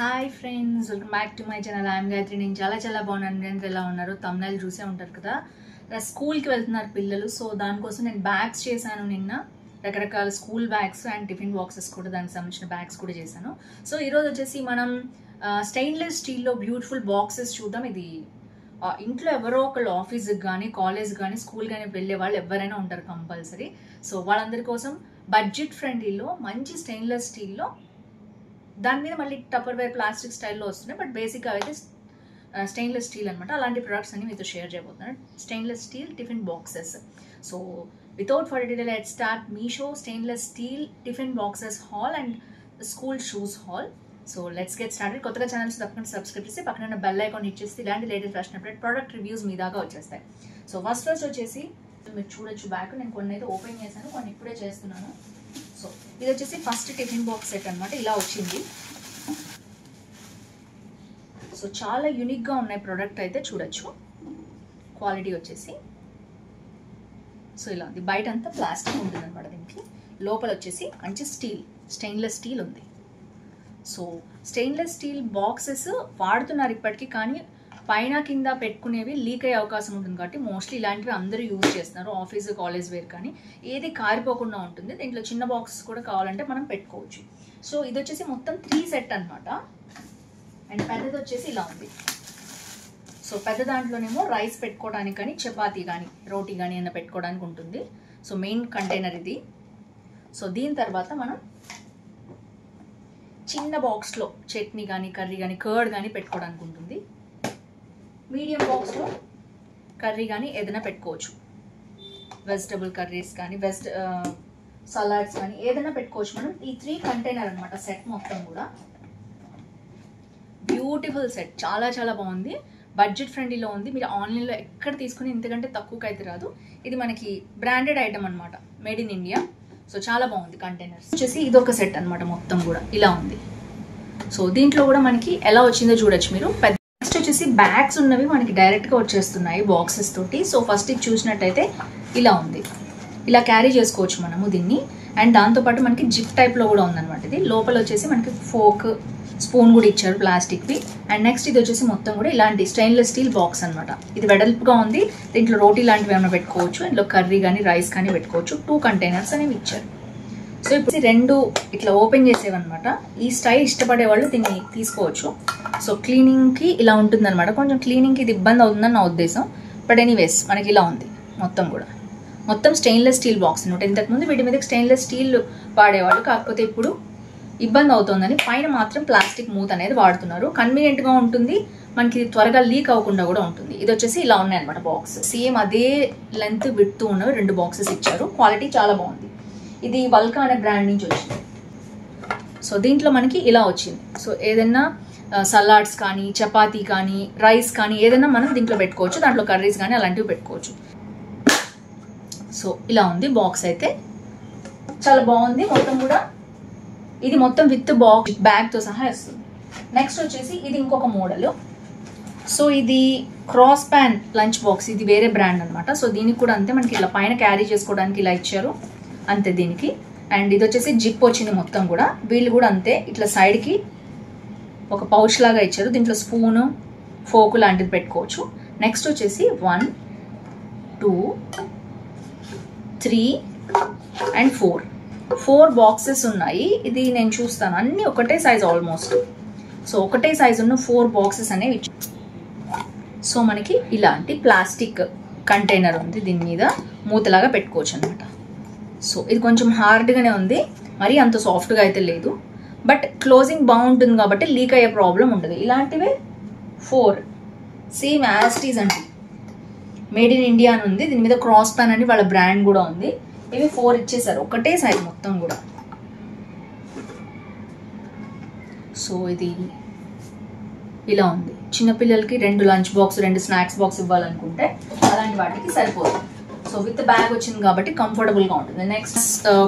Hi friends, welcome back to my channel. I'm Gayatri. నేను చాలా బాగున్నాను. నేను ఎలా ఉన్నారు? తమ్నైల్ చూసే ఉంటారు కదా. స్కూల్కి వెళ్తున్నారు పిల్లలు. సో దానికోసం నేను బ్యాగ్స్ చేశాను నిన్న. రకరకాల school bags and tiffin boxes కూడా, దానికి సంబంధించిన బ్యాగ్స్ కూడా చేశాను. సో ఈరోజు వచ్చేసి మనం స్టెయిన్లెస్ స్టీల్లో బ్యూటిఫుల్ బాక్సెస్ చూద్దాం. ఇది ఇంట్లో ఎవరో ఒకళ్ళు ఆఫీస్కి కానీ, కాలేజ్ కానీ, స్కూల్ కానీ వెళ్ళే వాళ్ళు ఎవరైనా ఉంటారు కంపల్సరీ. సో వాళ్ళందరి కోసం బడ్జెట్ ఫ్రెండ్లీలో మంచి స్టెయిన్లెస్ స్టీల్లో, దాని మీద మళ్ళీ టప్పర్వేర్ ప్లాస్టిక్ స్టైల్లో వస్తున్నాయి, బట్ బేసిక్గా అయితే స్టెయిన్లెస్ స్టీల్ అనమాట. అలాంటి ప్రొడక్ట్స్ అన్ని మీతో షేర్ చేయబోతున్నాను. Stainless steel tiffin boxes. So without further delay let's start Meesho stainless steel tiffin boxes haul and school shoes haul. So let's get started. కొత్తగా ఛానల్స్ తప్పకుండా సబ్స్క్రైబ్ చేసి పక్కన బెల్ ఐకాన్ హిట్ చేసి ఇలాంటి latest fashion update product reviews మీ దాకా వచ్చేస్తాయి. So first వచ్చేసి మీరు చూడొచ్చు బ్యాగ్. నేను కొన్ని అయితే ఓపెన్ చేశాను, కొన్ని ఇప్పుడే చేస్తున్నాను. సో ఇది వచ్చేసి ఫస్ట్ టిఫిన్ బాక్స్ సెట్ అనమాట. ఇలా వచ్చింది. సో చాలా యూనిక్గా ఉన్నాయి ప్రోడక్ట్ అయితే, చూడొచ్చు. క్వాలిటీ వచ్చేసి సో ఇలా ఉంది. బయట అంతా ప్లాస్టిక్ ఉంటుంది అనమాట. దీనికి లోపల వచ్చేసి మంచి స్టెయిన్లెస్ స్టీల్ ఉంది. సో స్టెయిన్లెస్ స్టీల్ బాక్సెస్ వాడుతున్నారు ఇప్పటికీ, కానీ పైన కింద పెట్టుకునేవి లీక్ అయ్యే అవకాశం ఉంటుంది. కాబట్టి మోస్ట్లీ ఇలాంటివి అందరూ యూజ్ చేస్తున్నారు. ఆఫీస్, కాలేజ్ వేర్ కానీ ఏది కారిపోకుండా ఉంటుంది. దీంట్లో చిన్న బాక్సెస్ కూడా కావాలంటే మనం పెట్టుకోవచ్చు. సో ఇది వచ్చేసి మొత్తం 3 సెట్ అనమాట. అండ్ పెద్దది వచ్చేసి ఇలా ఉంది. సో పెద్ద దాంట్లోనేమో రైస్ పెట్టుకోవడానికి కానీ, చపాతీ కానీ, రోటీ కానీ ఏమైనా పెట్టుకోవడానికి ఉంటుంది. సో మెయిన్ కంటైనర్ ఇది. సో దీని తర్వాత మనం చిన్న బాక్స్లో చట్నీ కానీ, కర్రీ కానీ, కర్డ్ కానీ పెట్టుకోవడానికి ఉంటుంది. మీడియం బాక్స్లో కర్రీ కానీ ఏదైనా పెట్టుకోవచ్చు. వెజిటబుల్ కర్రీస్ కానీ, సలాడ్స్ కానీ ఏదైనా పెట్టుకోవచ్చు మనం. ఈ 3 కంటైనర్ అనమాట సెట్ మొత్తం కూడా. బ్యూటిఫుల్ సెట్, చాలా బాగుంది. బడ్జెట్ ఫ్రెండ్లీలో ఉంది. మీరు ఆన్లైన్లో ఎక్కడ తీసుకుని ఇంతకంటే తక్కువకి అయితే రాదు. ఇది మనకి బ్రాండెడ్ ఐటమ్ అనమాట, మేడ్ ఇన్ ఇండియా. సో చాలా బాగుంది. కంటైనర్స్ వచ్చేసి ఇదొక సెట్ అనమాట మొత్తం కూడా ఇలా ఉంది. సో దీంట్లో కూడా మనకి ఎలా వచ్చిందో చూడొచ్చు మీరు. నెక్స్ట్ వచ్చేసి బ్యాగ్స్ ఉన్నవి మనకి డైరెక్ట్గా వచ్చేస్తున్నాయి బాక్సెస్ తోటి. సో ఫస్ట్ ఇది చూసినట్టయితే ఇలా ఉంది. ఇలా క్యారీ చేసుకోవచ్చు మనము దీన్ని. అండ్ దాంతోపాటు మనకి జిప్ టైప్లో కూడా ఉందన్నమాట. ఇది లోపల వచ్చేసి మనకి ఫోక్, స్పూన్ కూడా ఇచ్చారు ప్లాస్టిక్వి. అండ్ నెక్స్ట్ ఇది వచ్చేసి మొత్తం కూడా ఇలాంటి స్టెయిన్లెస్ స్టీల్ బాక్స్ అనమాట. ఇది వెడల్పుగా ఉంది. దీంట్లో రోటీ లాంటివి ఏమైనా పెట్టుకోవచ్చు. ఇందులో కర్రీ కానీ, రైస్ కానీ పెట్టుకోవచ్చు. 2 కంటైనర్స్ అనేవి ఇచ్చారు. సో ఇప్పుడు 2 ఇట్లా ఓపెన్ చేసేవన్నమాట. ఈ స్టైల్ ఇష్టపడే వాళ్ళు దీన్ని తీసుకోవచ్చు. సో క్లీనింగ్కి ఇలా ఉంటుందన్నమాట. కొంచెం క్లీనింగ్కి ఇది ఇబ్బంది అవుతుందని నా ఉద్దేశం. బట్ ఎనీవేస్ మనకి ఇలా ఉంది మొత్తం కూడా. మొత్తం స్టెయిన్లెస్ స్టీల్ బాక్స్ అనమాట. ఇంతకుముందు వీటి మీద స్టెయిన్లెస్ స్టీల్ వాడేవాళ్ళు, కాకపోతే ఇప్పుడు ఇబ్బంది అవుతుందని పైన మాత్రం ప్లాస్టిక్ మూత అనేది వాడుతున్నారు. కన్వీనియంట్గా ఉంటుంది మనకి, త్వరగా లీక్ అవ్వకుండా కూడా ఉంటుంది. ఇది వచ్చేసి ఇలా ఉన్నాయి అనమాట బాక్స్. సేమ్ అదే లెంత్ విడ్త్ ఉన్నవి 2 బాక్సెస్ ఇచ్చారు. క్వాలిటీ చాలా బాగుంది. ఇది వల్కా అనే బ్రాండ్ నుంచి వచ్చింది. సో దీంట్లో మనకి ఇలా వచ్చింది. సో ఏదైనా సలాడ్స్ కానీ, చపాతీ కానీ, రైస్ కానీ ఏదైనా మనం దీంట్లో పెట్టుకోవచ్చు. దాంట్లో కర్రీస్ కానీ అలాంటివి పెట్టుకోవచ్చు. సో ఇలా ఉంది బాక్స్ అయితే, చాలా బాగుంది మొత్తం కూడా. ఇది మొత్తం విత్ బాక్స్ బ్యాగ్తో సహా వస్తుంది. నెక్స్ట్ వచ్చేసి ఇది ఇంకొక మోడల్. సో ఇది క్రాస్ ప్యాన్ లంచ్ బాక్స్. ఇది వేరే బ్రాండ్ అనమాట. సో దీనికి కూడా అంతే, మనకి ఇలా పైన క్యారీ చేసుకోవడానికి ఇలా ఇచ్చారు అంతే దీనికి. అండ్ ఇది వచ్చేసి జిప్ వచ్చింది మొత్తం కూడా. వీళ్ళు కూడా అంతే, ఇట్లా సైడ్కి ఒక పౌచ్ లాగా ఇచ్చారు. దీంట్లో స్పూను, ఫోకు లాంటిది పెట్టుకోవచ్చు. నెక్స్ట్ వచ్చేసి 1 2 3 అండ్ 4 బాక్సెస్ ఉన్నాయి. ఇది నేను చూస్తాను, అన్నీ ఒకటే సైజ్ ఆల్మోస్ట్. సో ఒకటే సైజ్ ఉన్న 4 బాక్సెస్ అనేవి ఇచ్చారు. సో మనకి ఇలాంటి ప్లాస్టిక్ కంటైనర్ ఉంది. దీని మీద మూతలాగా పెట్టుకోవచ్చు అనమాట. సో ఇది కొంచెం హార్డ్గానే ఉంది, మరి అంత సాఫ్ట్గా అయితే లేదు. బట్ క్లోజింగ్ బాగుంటుంది కాబట్టి లీక్ అయ్యే ప్రాబ్లం ఉండదు. ఇలాంటివే 4 సేమ్ యాస్టీస్ అంటే మేడ్ ఇన్ ఇండియా అని ఉంది. దీని మీద క్రాస్ ప్యాన్ అని వాళ్ళ బ్రాండ్ కూడా ఉంది. ఇవి 4 ఇచ్చేసారు, ఒకటే సైజ్ మొత్తం కూడా. సో ఇది ఇలా ఉంది. చిన్నపిల్లలకి 2 లంచ్ బాక్స్, 2 స్నాక్స్ బాక్స్ ఇవ్వాలనుకుంటే అలాంటి వాటికి సరిపోతుంది. సో విత్ బ్యాగ్ వచ్చింది కాబట్టి కంఫర్టబుల్గా ఉంటుంది. నెక్స్ట్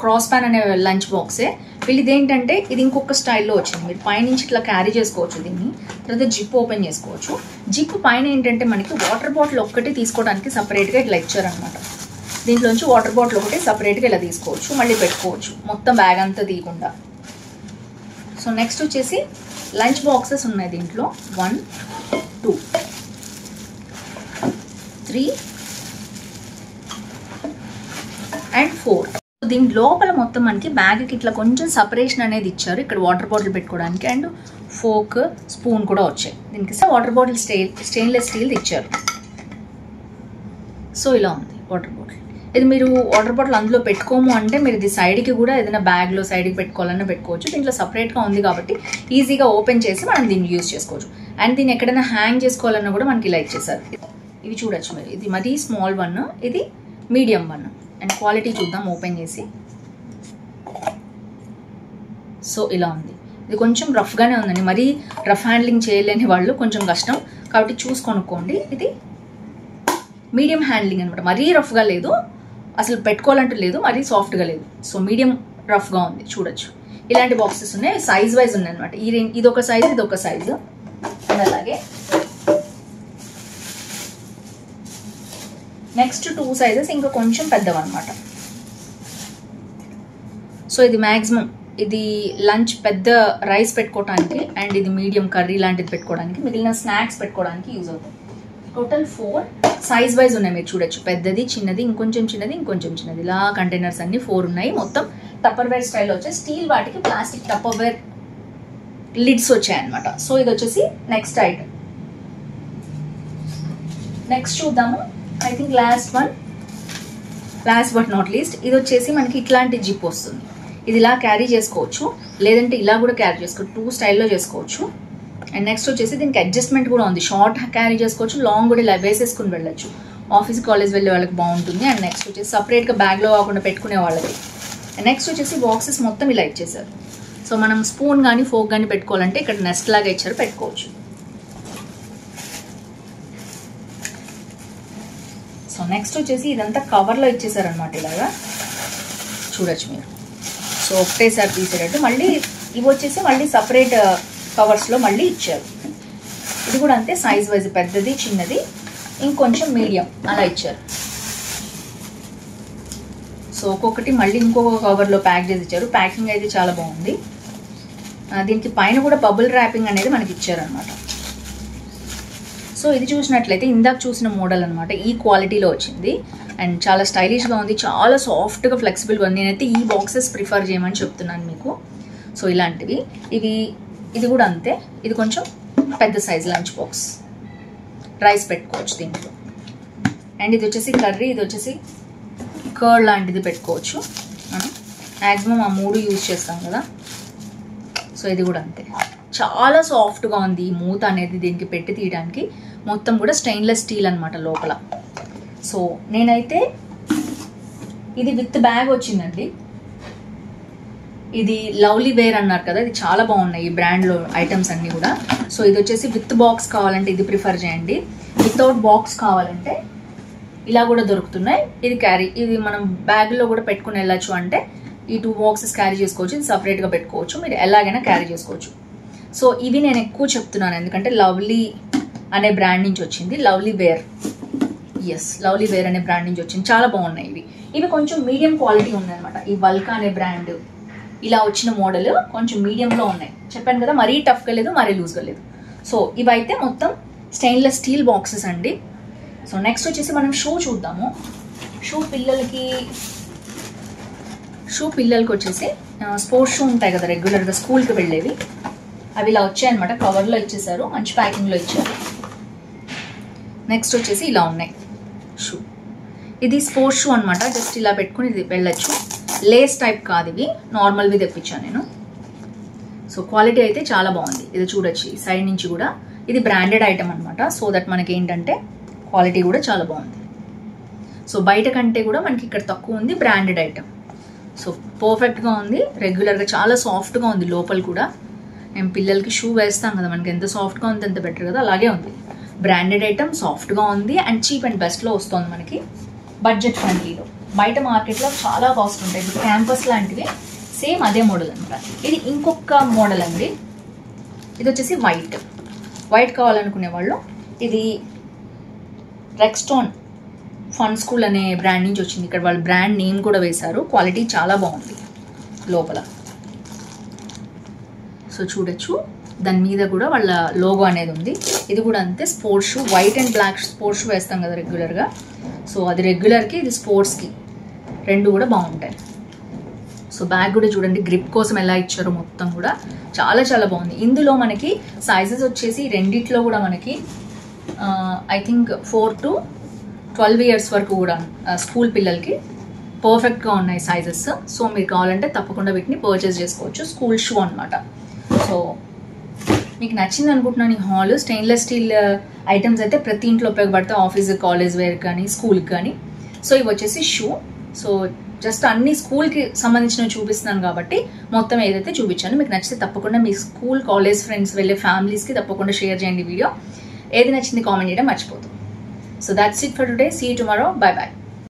క్రాస్ ప్యాన్ అనే లంచ్ బాక్సే. వీళ్ళది ఏంటంటే ఇది ఇంకొక స్టైల్లో వచ్చింది. మీరు పైనుంచి ఇట్లా క్యారీ చేసుకోవచ్చు దీన్ని. తర్వాత జిప్ ఓపెన్ చేసుకోవచ్చు. జిప్ పైన ఏంటంటే మనకి వాటర్ బాటిల్ ఒక్కటి తీసుకోవడానికి సపరేట్గా ఇట్లా ఇచ్చారనమాట. దీంట్లోంచి వాటర్ బాటిల్ ఒకటి సపరేట్గా ఇలా తీసుకోవచ్చు, మళ్ళీ పెట్టుకోవచ్చు మొత్తం బ్యాగ్ అంతా తీయకుండా. సో నెక్స్ట్ వచ్చేసి లంచ్ బాక్సెస్ ఉన్నాయి దీంట్లో 1 2 3 and 4. దీని లోపల మొత్తం మనకి బ్యాగ్కి ఇట్లా కొంచెం సపరేషన్ అనేది ఇచ్చారు. ఇక్కడ వాటర్ బాటిల్ పెట్టుకోవడానికి అండ్ ఫోక్ స్పూన్ కూడా వచ్చాయి. దీనికి వాటర్ బాటిల్ స్టెయిన్లెస్ స్టీల్ ఇచ్చారు. సో ఇలా ఉంది వాటర్ బాటిల్. ఇది మీరు వాటర్ బాటిల్ అందులో పెట్టుకోము అంటే మీరు ఇది సైడ్కి కూడా ఏదైనా బ్యాగ్లో సైడ్కి పెట్టుకోవాలన్నా పెట్టుకోవచ్చు. దీంట్లో సపరేట్గా ఉంది కాబట్టి ఈజీగా ఓపెన్ చేసి మనం దీన్ని యూజ్ చేసుకోవచ్చు. అండ్ దీన్ని ఎక్కడైనా హ్యాంగ్ చేసుకోవాలన్నా కూడా మనకి ఇలా ఇచ్చేసారు. ఇవి చూడొచ్చు మీరు. ఇది మరీ స్మాల్ వన్, ఇది మీడియం వన్. అండ్ క్వాలిటీ చూద్దాం ఓపెన్ చేసి. సో ఇలా ఉంది. ఇది కొంచెం రఫ్గానే ఉందండి. మరీ రఫ్ హ్యాండ్లింగ్ చేయలేని వాళ్ళు కొంచెం కష్టం కాబట్టి చూసి కొనుక్కోండి. ఇది మీడియం హ్యాండ్లింగ్ అనమాట. మరీ రఫ్గా లేదు, అసలు పెట్టుకోవాలంటూ లేదు, మరీ సాఫ్ట్గా లేదు. సో మీడియం రఫ్గా ఉంది చూడొచ్చు. ఇలాంటి బాక్సెస్ ఉన్నాయి, సైజ్ వైజ్ ఉన్నాయి అనమాట. ఇది ఒక సైజు, ఇది ఒక సైజు. అండ్ అలాగే నెక్స్ట్ 2 సైజెస్ ఇంకా కొంచెం పెద్దవన్నమాట. సో ఇది మ్యాక్సిమం ఇది లంచ్ పెద్ద రైస్ పెట్టుకోవడానికి అండ్ ఇది మీడియం కర్రీ లాంటిది పెట్టుకోవడానికి, మిగిలిన స్నాక్స్ పెట్టుకోవడానికి యూజ్ అవుతుంది. టోటల్ 4 సైజ్ వైజ్ ఉన్నాయి మీరు చూడొచ్చు. పెద్దది, చిన్నది, ఇంకొంచెం చిన్నది, ఇంకొంచెం చిన్నది, ఇలా కంటైనర్స్ అన్ని 4 ఉన్నాయి. మొత్తం టప్పర్ వేర్ స్టైల్ వచ్చాయి. స్టీల్ వాటికి ప్లాస్టిక్ టప్పర్ వేర్ లిడ్స్ వచ్చాయన్నమాట. సో ఇది వచ్చేసి నెక్స్ట్ ఐటమ్. నెక్స్ట్ చూద్దాము. I think last but not least, ఇది వచ్చేసి మనకి ఇట్లాంటి జిప్ వస్తుంది. ఇది ఇలా క్యారీ చేసుకోవచ్చు, లేదంటే ఇలా కూడా క్యారీ చేసుకోవచ్చు. 2 స్టైల్లో చేసుకోవచ్చు. అండ్ నెక్స్ట్ వచ్చేసి దీనికి అడ్జస్ట్మెంట్ కూడా ఉంది. షార్ట్ క్యారీ చేసుకోవచ్చు, లాంగ్ కూడా ఇలా వేసేసుకుని వెళ్ళొచ్చు. ఆఫీస్ కాలేజ్ వెళ్ళే వాళ్ళకి బాగుంటుంది. అండ్ నెక్స్ట్ వచ్చేసి సపరేట్గా బ్యాగ్లో కాకుండా పెట్టుకునే వాళ్ళకి. అండ్ నెక్స్ట్ వచ్చేసి బాక్సెస్ మొత్తం ఇలా ఇచ్చేసారు. సో మనం స్పూన్ కానీ ఫోక్ కానీ పెట్టుకోవాలంటే ఇక్కడ నెస్ట్ లాగా ఇచ్చారు, పెట్టుకోవచ్చు. సో నెక్స్ట్ వచ్చేసి ఇదంతా కవర్లో ఇచ్చేసారనమాట. ఇలాగా చూడొచ్చు మీరు. సో ఒకటేసారి తీసేటట్టు. మళ్ళీ ఇవి వచ్చేసి మళ్ళీ సపరేట్ కవర్స్లో మళ్ళీ ఇచ్చారు. ఇది కూడా అంతే, సైజ్ వైజ్ పెద్దది, చిన్నది, ఇంకొంచెం మీడియం అలా ఇచ్చారు. సో ఒక్కొక్కటి మళ్ళీ ఇంకొక కవర్లో ప్యాక్ చేసి ఇచ్చారు. ప్యాకింగ్ అయితే చాలా బాగుంది. దీనికి పైన కూడా బబుల్ ర్యాపింగ్ అనేది మనకి ఇచ్చారనమాట. సో ఇది చూసినట్లయితే ఇందాక చూసిన మోడల్ అనమాట. ఈ క్వాలిటీలో వచ్చింది అండ్ చాలా స్టైలిష్గా ఉంది, చాలా సాఫ్ట్గా ఫ్లెక్సిబుల్గా ఉంది. నేనైతే ఈ బాక్సెస్ ప్రిఫర్ చేయమని చెప్తున్నాను మీకు. సో ఇలాంటివి ఇది కూడా అంతే. ఇది కొంచెం పెద్ద సైజ్ లంచ్ బాక్స్, రైస్ పెట్టుకోవచ్చు దీంట్లో. అండ్ ఇది వచ్చేసి కర్రీ, ఇది వచ్చేసి కర్డ్ లాంటిది పెట్టుకోవచ్చు. మ్యాక్సిమం ఆ 3 యూజ్ చేస్తాం కదా. సో ఇది కూడా అంతే, చాలా సాఫ్ట్గా ఉంది. ఈ మూత అనేది దీనికి పెట్టి తీయడానికి మొత్తం కూడా స్టెయిన్లెస్ స్టీల్ అనమాట లోపల. సో నేనైతే ఇది విత్ బ్యాగ్ వచ్చిందండి. ఇది లవ్లీ వేర్ అన్నారు కదా, ఇది చాలా బాగున్నాయి ఈ బ్రాండ్లో ఐటమ్స్ అన్నీ కూడా. సో ఇది వచ్చేసి విత్ బాక్స్ కావాలంటే ఇది ప్రిఫర్ చేయండి. వితౌట్ బాక్స్ కావాలంటే ఇలా కూడా దొరుకుతున్నాయి. ఇది మనం బ్యాగ్లో కూడా పెట్టుకుని వెళ్ళచ్చు. అంటే ఈ 2 బాక్సెస్ క్యారీ చేసుకోవచ్చు, ఇది సపరేట్గా పెట్టుకోవచ్చు, మీరు ఎలాగైనా క్యారీ చేసుకోవచ్చు. సో ఇవి నేను ఎక్కువ చెప్తున్నాను ఎందుకంటే లవ్లీ అనే బ్రాండ్ నుంచి వచ్చింది. లవ్లీ వేర్ అనే బ్రాండ్ నుంచి వచ్చింది. చాలా బాగున్నాయి ఇవి కొంచెం మీడియం క్వాలిటీ ఉన్నాయన్నమాట. ఈ వల్కా అనే బ్రాండ్ ఇలా వచ్చిన మోడల్ కొంచెం మీడియంలో ఉన్నాయి. చెప్పాను కదా, మరీ టఫ్గా లేదు, మరీ లూజ్గా లేదు. సో ఇవైతే మొత్తం స్టెయిన్లెస్ స్టీల్ బాక్సెస్ అండి. సో నెక్స్ట్ వచ్చేసి మనం షూ చూద్దాము. షూ పిల్లలకి వచ్చేసి స్పోర్ట్స్ షూ ఉంటాయి కదా రెగ్యులర్గా స్కూల్కి వెళ్ళేవి, అవి ఇలా వచ్చాయన్నమాట. కవర్లో ఇచ్చేసారు, మంచి ప్యాకింగ్లో ఇచ్చారు. నెక్స్ట్ వచ్చేసి ఇలా ఉన్నాయి షూ. ఇది స్పోర్ట్స్ షూ అనమాట. జస్ట్ ఇలా పెట్టుకుని ఇది వెళ్ళచ్చు. లేస్ టైప్ కాదు, ఇవి నార్మల్వి తెప్పించాను నేను. సో క్వాలిటీ అయితే చాలా బాగుంది. ఇది చూడొచ్చు ఈ సైడ్ నుంచి కూడా. ఇది బ్రాండెడ్ ఐటమ్ అనమాట. సో దట్ మనకి ఏంటంటే క్వాలిటీ కూడా చాలా బాగుంది. సో బయట కంటే కూడా మనకి ఇక్కడ తక్కువ ఉంది, బ్రాండెడ్ ఐటమ్. సో పర్ఫెక్ట్గా ఉంది, రెగ్యులర్గా చాలా సాఫ్ట్గా ఉంది. లోపల కూడా మేము పిల్లలకి షూ వేస్తాం కదా, మనకి ఎంత సాఫ్ట్గా ఉంది అంత బెటర్ కదా, అలాగే ఉంది. బ్రాండెడ్ ఐటమ్, సాఫ్ట్గా ఉంది అండ్ చీప్ అండ్ బెస్ట్లో వస్తుంది మనకి, బడ్జెట్ ఫ్రెండ్లీలో. బయట మార్కెట్లో చాలా కాస్ట్ ఉంటాయి. ఇప్పుడు క్యాంపస్ లాంటివి సేమ్ అదే మోడల్ అనమాట. ఇది ఇంకొక మోడల్ అండి. ఇది వచ్చేసి వైట్ కావాలనుకునే వాళ్ళు, ఇది రెక్స్టోన్ ఫన్ స్కూల్ అనే బ్రాండ్ నుంచి వచ్చింది. ఇక్కడ వాళ్ళు బ్రాండ్ నేమ్ కూడా వేశారు. క్వాలిటీ చాలా బాగుంది లోపల. సో చూడొచ్చు, దాని మీద కూడా వాళ్ళ లోగో అనేది ఉంది. ఇది కూడా అంతే, sports shoe, white and black sports shoe వేస్తాం కదా రెగ్యులర్గా. సో అది రెగ్యులర్కి, ఇది స్పోర్ట్స్కి, రెండు కూడా బాగుంటాయి. సో బ్యాగ్ కూడా చూడండి గ్రిప్ కోసం ఎలా ఇచ్చారో మొత్తం కూడా చాలా చాలా బాగుంది. ఇందులో మనకి సైజెస్ వచ్చేసి రెండిట్లో కూడా మనకి ఐ థింక్ 4 to 12 years వరకు కూడా స్కూల్ పిల్లలకి పర్ఫెక్ట్గా ఉన్నాయి సైజెస్. సో మీరు కావాలంటే తప్పకుండా వీటిని పర్చేస్ చేసుకోవచ్చు. స్కూల్ షూ అనమాట. సో మీకు నచ్చింది అనుకుంటున్నాను ఈ హాల్. స్టెయిన్లెస్ స్టీల్ ఐటమ్స్ అయితే ప్రతి ఇంట్లో ఉపయోగపడతాయి, ఆఫీస్ కాలేజ్ వేర్ కానీ స్కూల్కి కానీ. సో ఇవి వచ్చేసి షూ. సో జస్ట్ అన్ని స్కూల్కి సంబంధించినవి చూపిస్తున్నాను కాబట్టి మొత్తం ఏదైతే చూపించాను. మీకు నచ్చితే తప్పకుండా మీ స్కూల్ కాలేజ్ ఫ్రెండ్స్ వెళ్ళే ఫ్యామిలీస్కి తప్పకుండా షేర్ చేయండి వీడియో. ఏది నచ్చింది కామెంట్ చేయడం మర్చిపోతుంది. So that's it for today. See you tomorrow. Bye by.